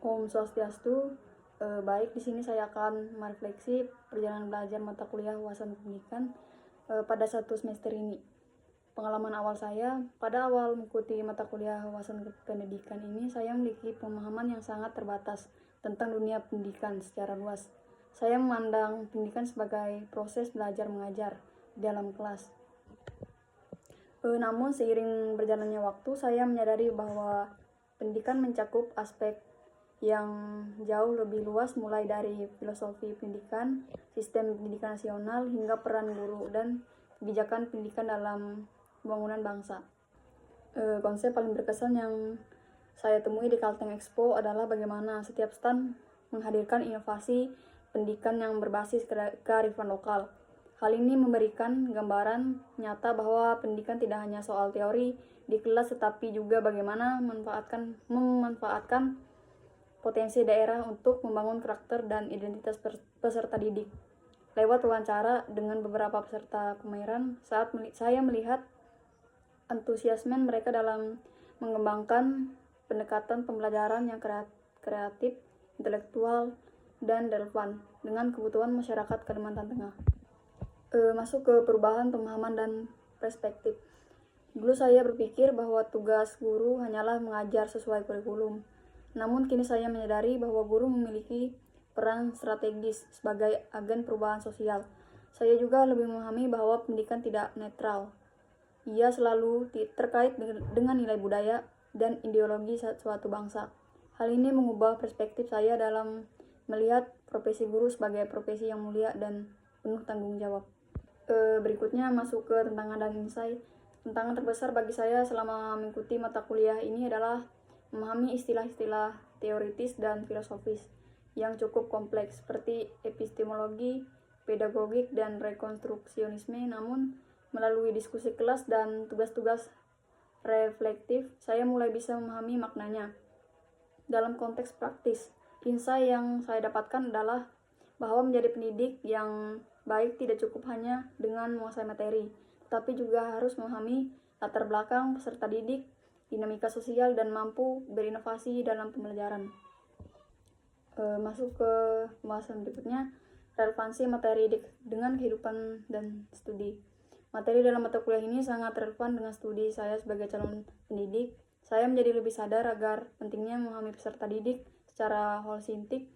Om Swastiastu. Baik, di sini saya akan merefleksi perjalanan belajar mata kuliah wawasan pendidikan pada satu semester ini. Pengalaman awal saya, pada awal mengikuti mata kuliah wawasan pendidikan ini, saya memiliki pemahaman yang sangat terbatas tentang dunia pendidikan secara luas. Saya memandang pendidikan sebagai proses belajar mengajar di dalam kelas. Namun seiring berjalannya waktu, saya menyadari bahwa pendidikan mencakup aspek yang jauh lebih luas, mulai dari filosofi pendidikan, sistem pendidikan nasional, hingga peran guru dan kebijakan pendidikan dalam pembangunan bangsa. Konsep paling berkesan yang saya temui di Kalteng Expo adalah bagaimana setiap stand menghadirkan inovasi pendidikan yang berbasis kearifan lokal. Hal ini memberikan gambaran nyata bahwa pendidikan tidak hanya soal teori di kelas, tetapi juga bagaimana memanfaatkan potensi daerah untuk membangun karakter dan identitas peserta didik. Lewat wawancara dengan beberapa peserta pameran, saat saya melihat antusiasme mereka dalam mengembangkan pendekatan pembelajaran yang kreatif, intelektual, dan relevan dengan kebutuhan masyarakat Kalimantan Tengah. Masuk ke perubahan pemahaman dan perspektif. Dulu saya berpikir bahwa tugas guru hanyalah mengajar sesuai kurikulum. Namun kini saya menyadari bahwa guru memiliki peran strategis sebagai agen perubahan sosial. Saya juga lebih memahami bahwa pendidikan tidak netral. Ia selalu terkait dengan nilai budaya dan ideologi suatu bangsa. Hal ini mengubah perspektif saya dalam melihat profesi guru sebagai profesi yang mulia dan penuh tanggung jawab. Berikutnya masuk ke tantangan dan insight. Tantangan terbesar bagi saya selama mengikuti mata kuliah ini adalah memahami istilah-istilah teoritis dan filosofis yang cukup kompleks seperti epistemologi, pedagogik, dan rekonstruksionisme. Namun, melalui diskusi kelas dan tugas-tugas reflektif, saya mulai bisa memahami maknanya. Dalam konteks praktis, insight yang saya dapatkan adalah bahwa menjadi pendidik yang baik tidak cukup hanya dengan menguasai materi, tetapi juga harus memahami latar belakang peserta didik, dinamika sosial, dan mampu berinovasi dalam pembelajaran. Masuk ke pembahasan berikutnya, relevansi materi dengan kehidupan dan studi. Materi dalam mata kuliah ini sangat relevan dengan studi saya sebagai calon pendidik. Saya menjadi lebih sadar agar pentingnya memahami peserta didik secara holistik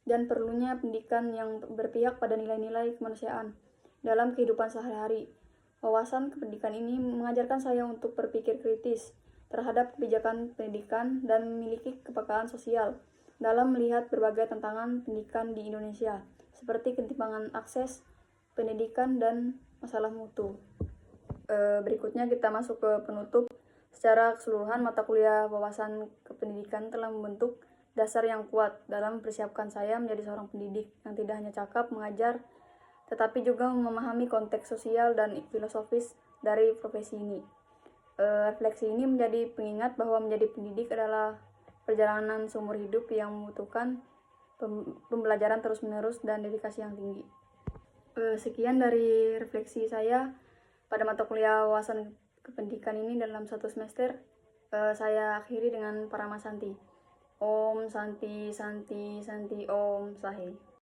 dan perlunya pendidikan yang berpihak pada nilai-nilai kemanusiaan dalam kehidupan sehari-hari. Wawasan pendidikan ini mengajarkan saya untuk berpikir kritis terhadap kebijakan pendidikan dan memiliki kepekaan sosial dalam melihat berbagai tantangan pendidikan di Indonesia, seperti ketimpangan akses pendidikan dan masalah mutu. Berikutnya kita masuk ke penutup. Secara keseluruhan, mata kuliah wawasan kependidikan telah membentuk dasar yang kuat dalam mempersiapkan saya menjadi seorang pendidik yang tidak hanya cakap mengajar, tetapi juga memahami konteks sosial dan filosofis dari profesi ini. Refleksi ini menjadi pengingat bahwa menjadi pendidik adalah perjalanan seumur hidup yang membutuhkan pembelajaran terus-menerus dan dedikasi yang tinggi. Sekian dari refleksi saya pada mata kuliah wawasan kependidikan ini dalam satu semester. Saya akhiri dengan Parama Santi. Om Santi Santi Santi Om Sahe.